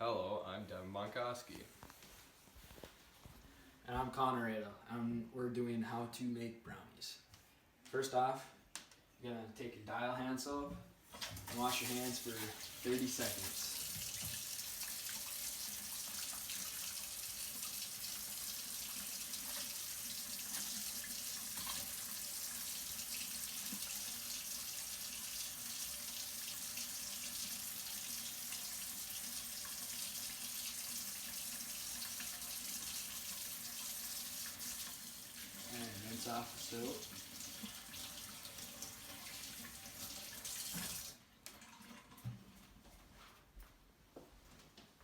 Hello, I'm Devin Bonkoski. And I'm Connor Ada, and we're doing how to make brownies. First off, you're gonna take your dial hand soap and wash your hands for 30 seconds. And rinse off the soap.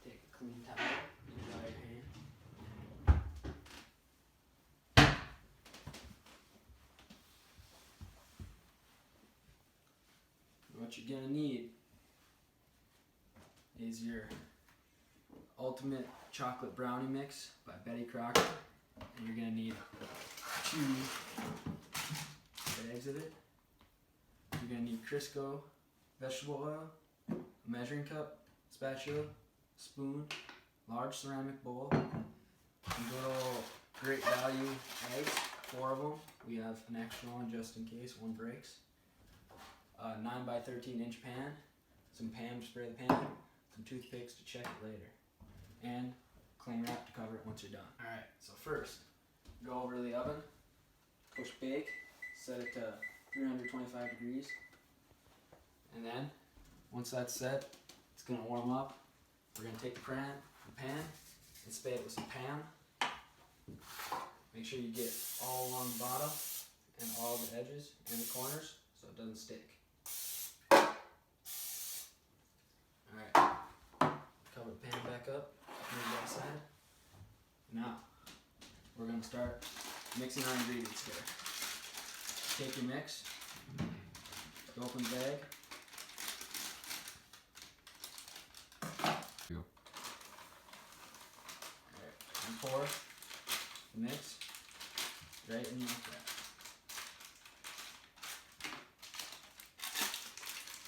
Take a clean towel and dry your hand. What you're gonna need is your Ultimate Chocolate Brownie Mix by Betty Crocker. And you're gonna need 2 bags of it. You're gonna need Crisco vegetable oil, a measuring cup, spatula, spoon, large ceramic bowl, some good old Great Value eggs, 4 of them. We have an extra one just in case one breaks. A 9 by 13 inch pan, some Pam to spray the pan, some toothpicks to check it later, and cling wrap to cover it once you're done. Alright, so first, go over to the oven, push bake, set it to 325 degrees, and then once that's set, it's going to warm up. We're going to take the pan and spray it with some Pam. Make sure you get all along the bottom and all the edges and the corners so it doesn't stick. Alright, cover the pan back up, move that side. Now, we're going to start mixing our ingredients here. Take your mix, open the bag. Alright, and pour the mix right in like that.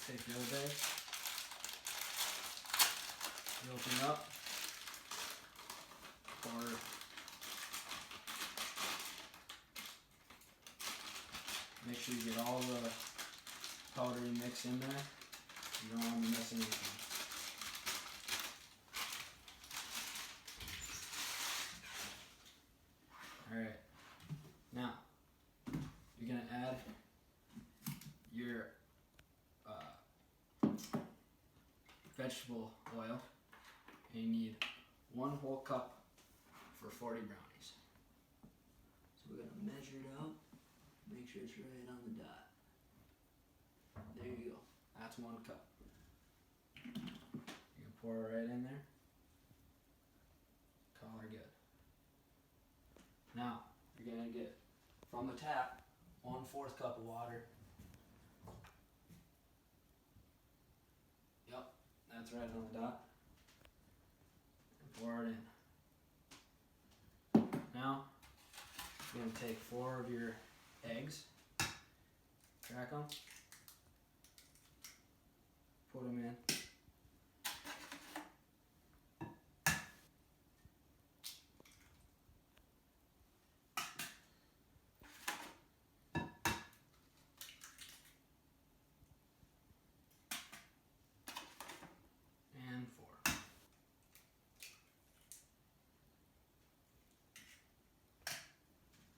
Take the other bag, you open it up, pour make sure you get all the powdery mix in there. You don't want to miss anything. Alright, now you're going to add your vegetable oil, and you need 1 whole cup for 40 brownies. So we're going to measure it out, make sure it's right on the dot. There you go, that's 1 cup. You can pour it right in there, call her good. Now, you're going to get, from the tap, 1/4 cup of water. Yep, that's right on the dot. And pour it in. Now, you're going to take 4 of your eggs, crack them, put them in. And 4.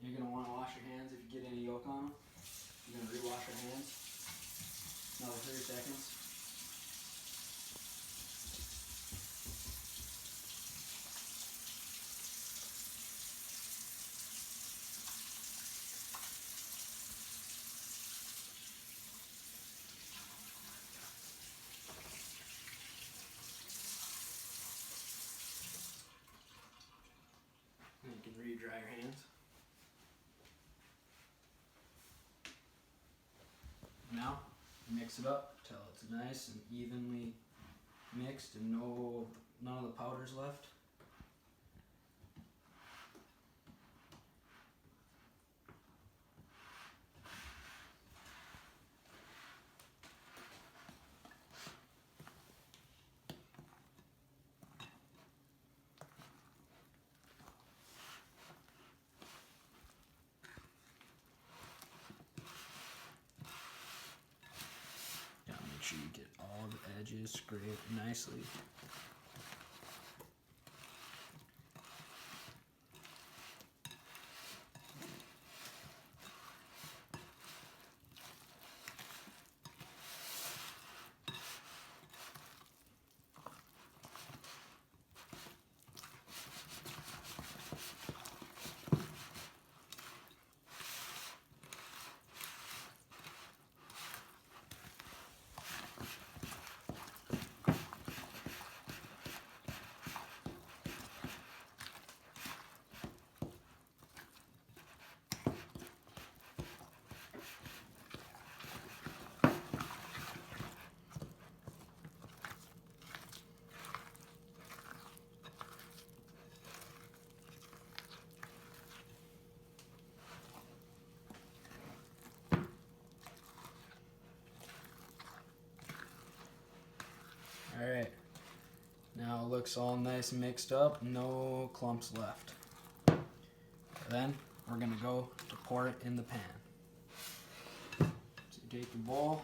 You're going to want to wash your hands if you get any yolk on them. You're going to re-wash your hands. Another 30 seconds. And you can re-dry your hands. Now, mix it up till it's nice and evenly mixed and none of the powder's left. edges scrape nicely. Alright, now it looks all nice and mixed up, no clumps left. Then we're going to go to pour it in the pan. So you take your bowl,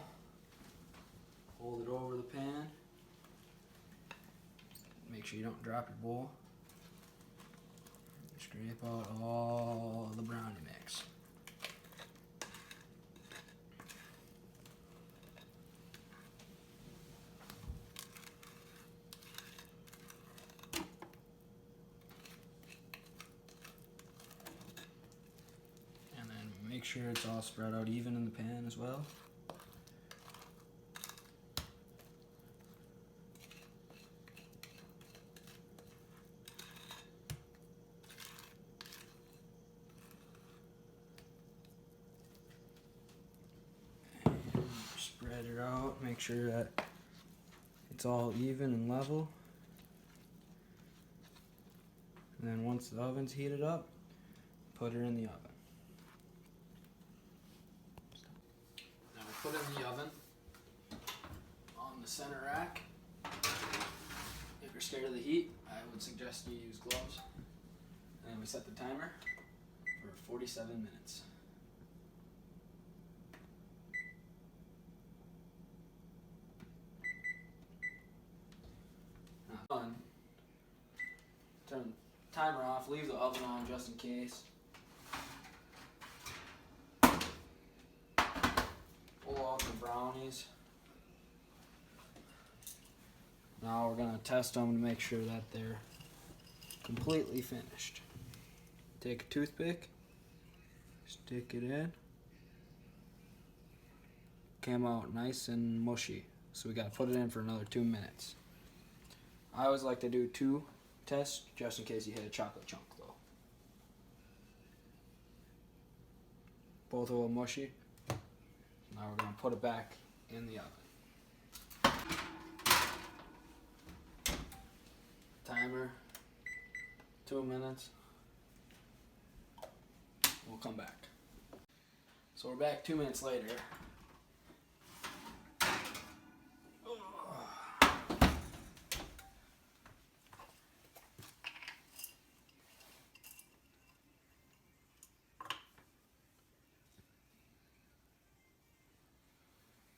hold it over the pan, make sure you don't drop your bowl, scrape out all the brownie mix. Make sure it's all spread out even in the pan as well. And spread it out, make sure that it's all even and level. And then once the oven's heated up, put her in the oven. Put it in the oven on the center rack. If you're scared of the heat, I would suggest you use gloves. And then we set the timer for 47 minutes. Now done. Turn the timer off, leave the oven on just in case. Pull out the brownies. Now we're going to test them to make sure that they're completely finished. Take a toothpick, stick it in. Came out nice and mushy, so we got to put it in for another 2 minutes. I always like to do 2 tests just in case you hit a chocolate chunk though. Both a little mushy. Now we're going to put it back in the oven. Timer, 2 minutes. We'll come back. So we're back 2 minutes later.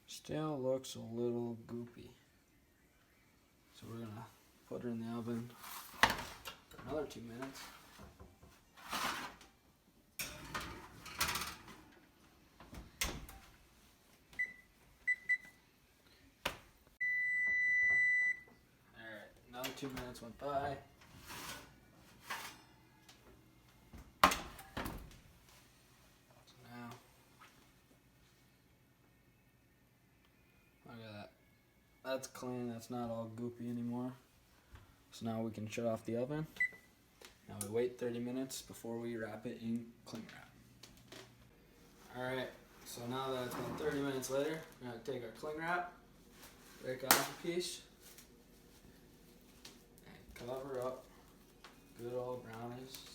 Still looks a little goopy. So we're gonna put her in the oven for another 2 minutes. Alright, another 2 minutes went by. So now, look at that. That's clean, that's not all goopy anymore. So now we can shut off the oven. Now we wait 30 minutes before we wrap it in cling wrap. Alright, so now that it's been 30 minutes later, we're going to take our cling wrap, break off a piece, and cover up good old brownies.